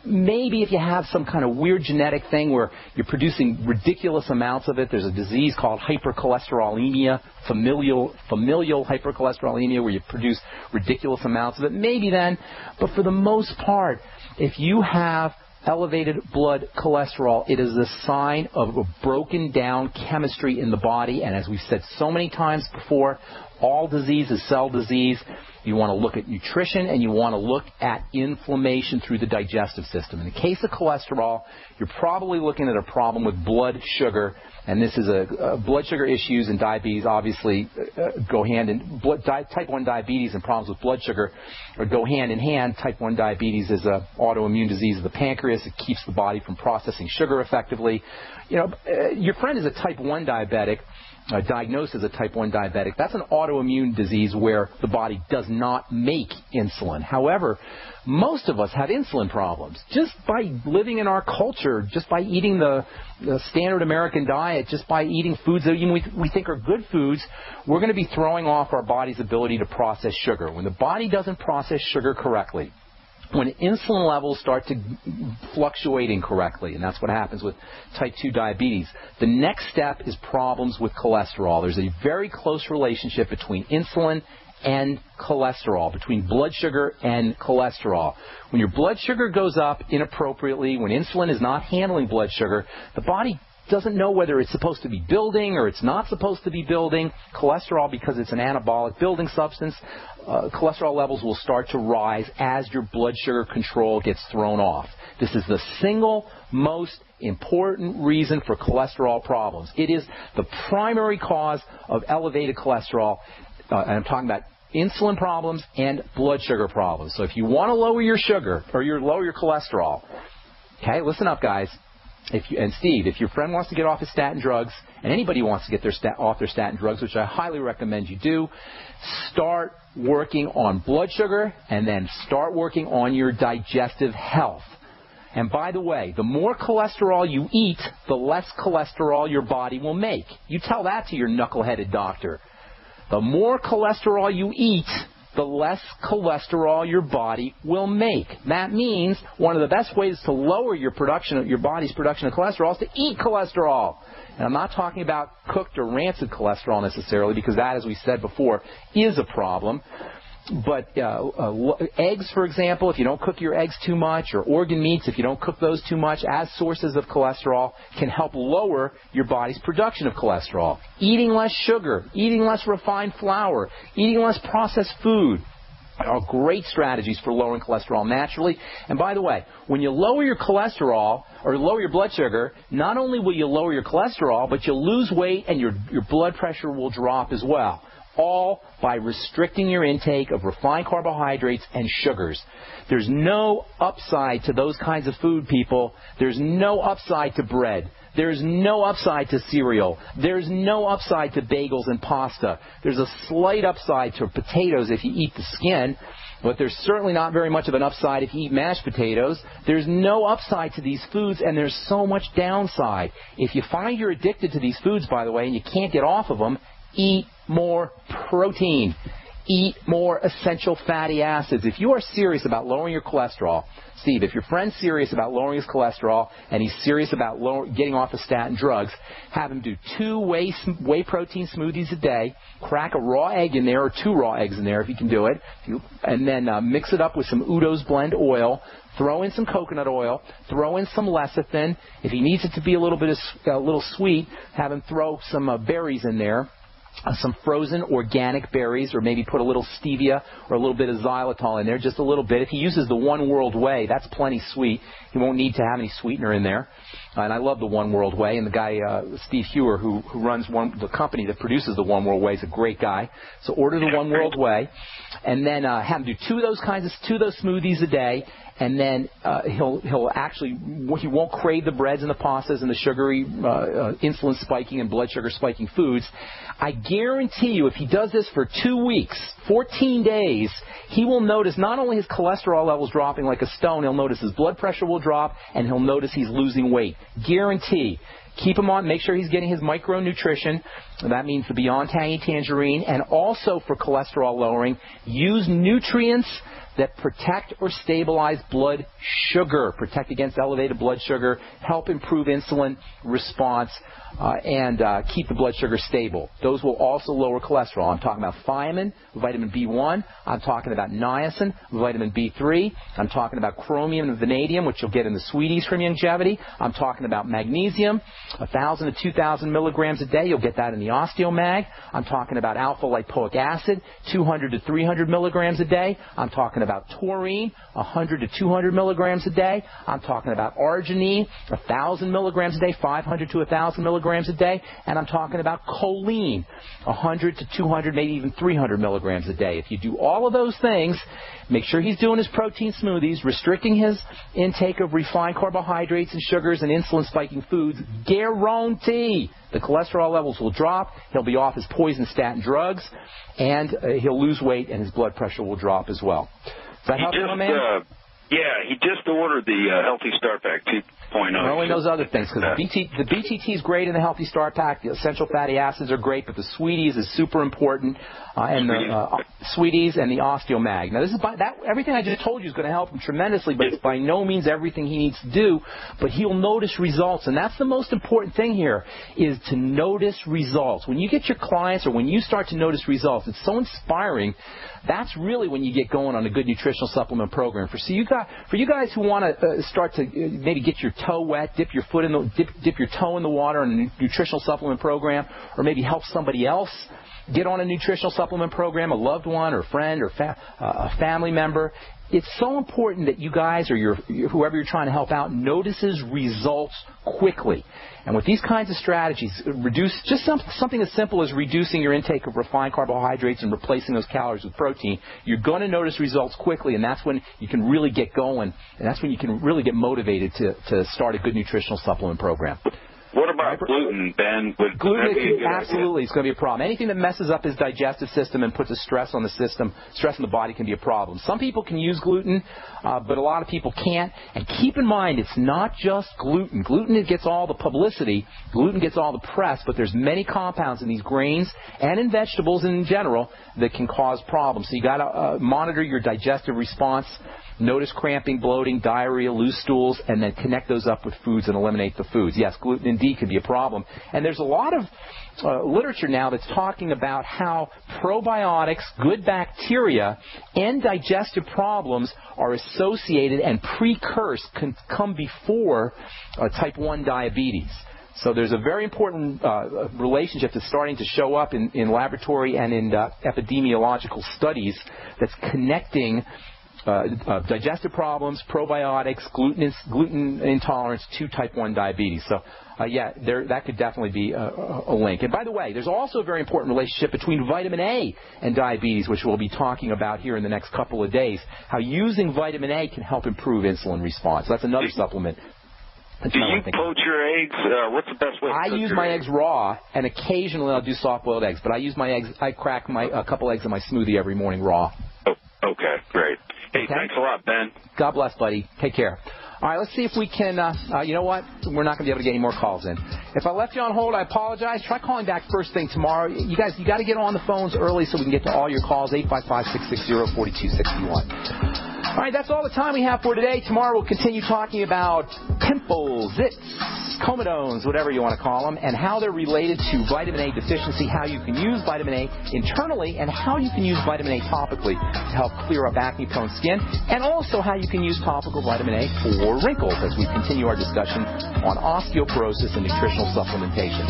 A: Maybe if you have some kind of weird genetic thing where you're producing ridiculous amounts of it, there's a disease called hypercholesterolemia, familial hypercholesterolemia, where you produce ridiculous amounts of it, maybe then. But for the most part, if you have elevated blood cholesterol, it is a sign of a broken down chemistry in the body. And as we've said so many times before, all disease is cell disease. You want to look at nutrition, and you want to look at inflammation through the digestive system. In the case of cholesterol, you're probably looking at a problem with blood sugar, and this is blood sugar issues and diabetes obviously go hand in type 1 diabetes and problems with blood sugar go hand in hand. Type 1 diabetes is an autoimmune disease of the pancreas. It keeps the body from processing sugar effectively. Your friend is a type 1 diabetic. Diagnosed as a type 1 diabetic. That's an autoimmune disease where the body does not make insulin. However, most of us have insulin problems. Just by living in our culture, just by eating the standard American diet, just by eating foods that even we think are good foods, we're going to be throwing off our body's ability to process sugar. When the body doesn't process sugar correctly, when insulin levels start to fluctuate incorrectly, and that's what happens with type 2 diabetes, the next step is problems with cholesterol. There's a very close relationship between insulin and cholesterol, between blood sugar and cholesterol. When your blood sugar goes up inappropriately, when insulin is not handling blood sugar, the body doesn't know whether it's supposed to be building or it's not supposed to be building. Cholesterol, because it's an anabolic building substance, cholesterol levels will start to rise as your blood sugar control gets thrown off. This is the single most important reason for cholesterol problems. It is the primary cause of elevated cholesterol, and I'm talking about insulin problems and blood sugar problems. So if you want to lower your sugar or lower your cholesterol, okay, listen up, guys. And Steve, if your friend wants to get off his statin drugs, and anybody wants to get off their statin drugs, which I highly recommend you do, start working on blood sugar and then start working on your digestive health. And by the way, the more cholesterol you eat, the less cholesterol your body will make. You tell that to your knuckleheaded doctor. The more cholesterol you eat, the less cholesterol your body will make. That means one of the best ways to lower your body's production of cholesterol is to eat cholesterol. And I'm not talking about cooked or rancid cholesterol necessarily, because that, as we said before, is a problem. But eggs, for example, if you don't cook your eggs too much, or organ meats, if you don't cook those too much, as sources of cholesterol, can help lower your body's production of cholesterol. Eating less sugar, eating less refined flour, eating less processed food are great strategies for lowering cholesterol naturally. And by the way, when you lower your cholesterol or lower your blood sugar, not only will you lower your cholesterol, but you'll lose weight and your blood pressure will drop as well. All by restricting your intake of refined carbohydrates and sugars. There's no upside to those kinds of food, people. There's no upside to bread. There's no upside to cereal. There's no upside to bagels and pasta. There's a slight upside to potatoes if you eat the skin, but there's certainly not very much of an upside if you eat mashed potatoes. There's no upside to these foods, and there's so much downside. If you find you're addicted to these foods, by the way, and you can't get off of them, eat more protein. Eat more essential fatty acids. If you are serious about lowering your cholesterol, Steve, if your friend's serious about lowering his cholesterol and he's serious about getting off of statin drugs, have him do 2 whey protein smoothies a day, crack a raw egg in there, or 2 raw eggs in there if you can do it, and then mix it up with some Udo's Blend oil. Throw in some coconut oil. Throw in some lecithin. If he needs it to be a little sweet, have him throw some berries in there. Some frozen organic berries, or maybe put a little stevia or a little bit of xylitol in there, just a little bit. If he uses the One World Whey, that's plenty sweet. He won't need to have any sweetener in there. And I love the One World Whey. And the guy, Steve Hewer, who runs the company that produces the One World Whey, is a great guy. So order the One World Whey, and then have him do 2 of those smoothies a day. And then he won't crave the breads and the pastas and the sugary, insulin spiking and blood sugar spiking foods. I guarantee you, if he does this for 2 weeks, 14 days, he will notice not only his cholesterol levels dropping like a stone, he'll notice his blood pressure will drop, and he'll notice he's losing weight. Guarantee. Keep him on. Make sure he's getting his micronutrition. That means the Beyond Tangy Tangerine. And also for cholesterol lowering, use nutrients that protect or stabilize blood sugar, protect against elevated blood sugar, help improve insulin response, and keep the blood sugar stable. Those will also lower cholesterol. I'm talking about thiamine, vitamin B1. I'm talking about niacin, vitamin B3. I'm talking about chromium and vanadium, which you'll get in the sweeties from Longevity. I'm talking about magnesium, 1,000 to 2,000 milligrams a day. You'll get that in the OsteoMag. I'm talking about alpha-lipoic acid, 200 to 300 milligrams a day. I'm talking about taurine, 100 to 200 milligrams a day. I'm talking about arginine, 1,000 milligrams a day, 500 to 1,000 milligrams a day. And I'm talking about choline, 100 to 200, maybe even 300 milligrams a day. If you do all of those things, make sure he's doing his protein smoothies, restricting his intake of refined carbohydrates and sugars and insulin-spiking foods, guarantee the cholesterol levels will drop, he'll be off his poison statin drugs, and he'll lose weight, and his blood pressure will drop as well. Does that help you, my man?
P: Yeah, he just ordered the Healthy Start Pack 2.0.
A: Not only those other things, because the BTT is great in the Healthy Start Pack. The essential fatty acids are great, but the Sweeties is super important, and the Sweeties and the OsteoMag. Now, this is everything I just told you is going to help him tremendously, but it's by no means everything he needs to do. But he'll notice results, and that's the most important thing here, is to notice results. When you get your clients, or when you start to notice results, it's so inspiring. That's really when you get going on a good nutritional supplement program. For you guys who want to start to maybe get your toe wet, dip your toe in the water on a nutritional supplement program, or maybe help somebody else get on a nutritional supplement program, a loved one or friend or a family member. It's so important that you guys or whoever you're trying to help out notices results quickly. And with these kinds of strategies, reduce just something as simple as reducing your intake of refined carbohydrates and replacing those calories with protein, you're going to notice results quickly, and that's when you can really get going, and that's when you can really get motivated to start a good nutritional supplement program.
P: What about gluten, Ben?
A: Gluten, absolutely, it's going to be a problem. Anything that messes up his digestive system and puts a stress on the system, stress on the body can be a problem. Some people can use gluten, but a lot of people can't. And keep in mind, it's not just gluten. Gluten gets all the publicity. Gluten gets all the press, but there's many compounds in these grains and in vegetables in general that can cause problems. So you got to monitor your digestive response. Notice cramping, bloating, diarrhea, loose stools, and then connect those up with foods and eliminate the foods. Yes, gluten indeed can be a problem. And there's a lot of literature now that's talking about how probiotics, good bacteria, and digestive problems are associated and can come before type 1 diabetes. So there's a very important relationship that's starting to show up in laboratory and in epidemiological studies that's connecting digestive problems, probiotics, gluten intolerance to type 1 diabetes. So, that could definitely be a link. And by the way, there's also a very important relationship between vitamin A and diabetes, which we'll be talking about here in the next couple of days, how using vitamin A can help improve insulin response. That's another supplement.
P: Do you poach your eggs? What's the best way to cook
A: I use my eggs raw, and occasionally I'll do soft-boiled eggs. But I use my eggs. I crack a couple eggs in my smoothie every morning raw.
P: Oh, okay, great. Hey, thanks a lot, Ben. God
A: bless, buddy. Take care. All right, let's see if we can, you know what? We're not going to be able to get any more calls in. If I left you on hold, I apologize. Try calling back first thing tomorrow. You guys, you got to get on the phones early so we can get to all your calls, 855-660-4261. All right, that's all the time we have for today. Tomorrow we'll continue talking about pimples, zits, comedones, whatever you want to call them, and how they're related to vitamin A deficiency, how you can use vitamin A internally, and how you can use vitamin A topically to help clear up acne-prone skin, and also how you can use topical vitamin A for wrinkles as we continue our discussion on osteoporosis and nutritional supplementation.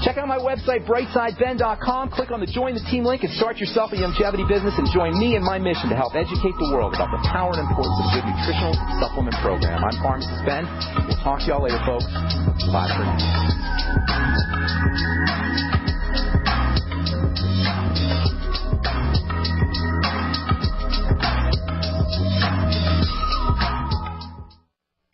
A: Check out my website, brightsideben.com. Click on the Join the Team link and start yourself a longevity business and join me in my mission to help educate the world about the power and importance of a good nutritional supplement program. I'm Pharmacist Ben. We'll talk to y'all later, folks. Bye for now.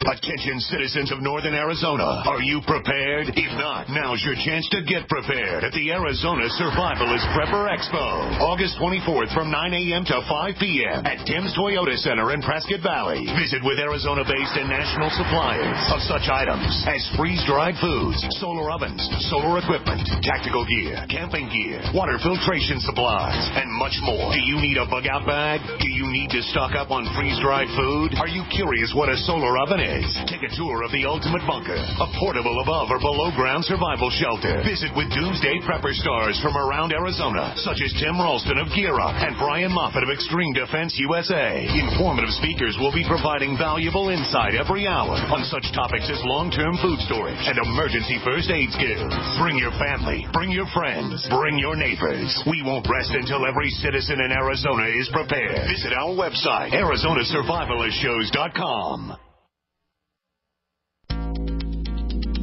I: Attention citizens of Northern Arizona. Are you prepared? If not, now's your chance to get prepared at the Arizona Survivalist Prepper Expo. August 24th from 9 a.m. to 5 p.m. at Tim's Toyota Center in Prescott Valley. Visit with Arizona-based and national suppliers of such items as freeze-dried foods, solar ovens, solar equipment, tactical gear, camping gear, water filtration supplies, and much more. Do you need a bug-out bag? Do you need to stock up on freeze-dried food? Are you curious what a solar oven is? Take a tour of the Ultimate Bunker, a portable above or below ground survival shelter. Visit with Doomsday Prepper stars from around Arizona, such as Tim Ralston of Gear Up and Brian Moffitt of Extreme Defense USA. Informative speakers will be providing valuable insight every hour on such topics as long-term food storage and emergency first aid skills. Bring your family, bring your friends, bring your neighbors. We won't rest until every citizen in Arizona is prepared. Visit our website, ArizonaSurvivalistShows.com.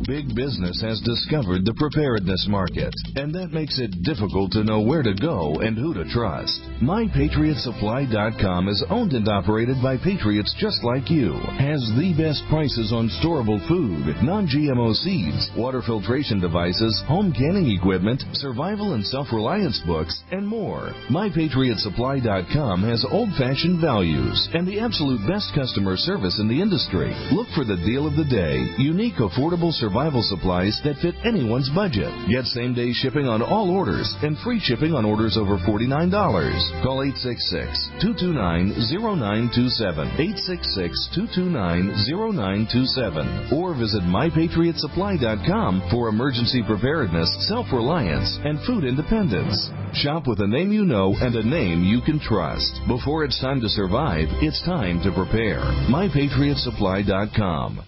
Q: Big business has discovered the preparedness market, and that makes it difficult to know where to go and who to trust. MyPatriotSupply.com is owned and operated by patriots just like you, has the best prices on storable food, non-GMO seeds, water filtration devices, home canning equipment, survival and self-reliance books, and more. MyPatriotSupply.com has old-fashioned values and the absolute best customer service in the industry. Look for the deal of the day, unique, affordable survival supplies that fit anyone's budget. Get same-day shipping on all orders and free shipping on orders over $49. Call 866-229-0927, 866-229-0927, or visit MyPatriotSupply.com for emergency preparedness, self-reliance, and food independence. Shop with a name you know and a name you can trust. Before it's time to survive, it's time to prepare. MyPatriotSupply.com.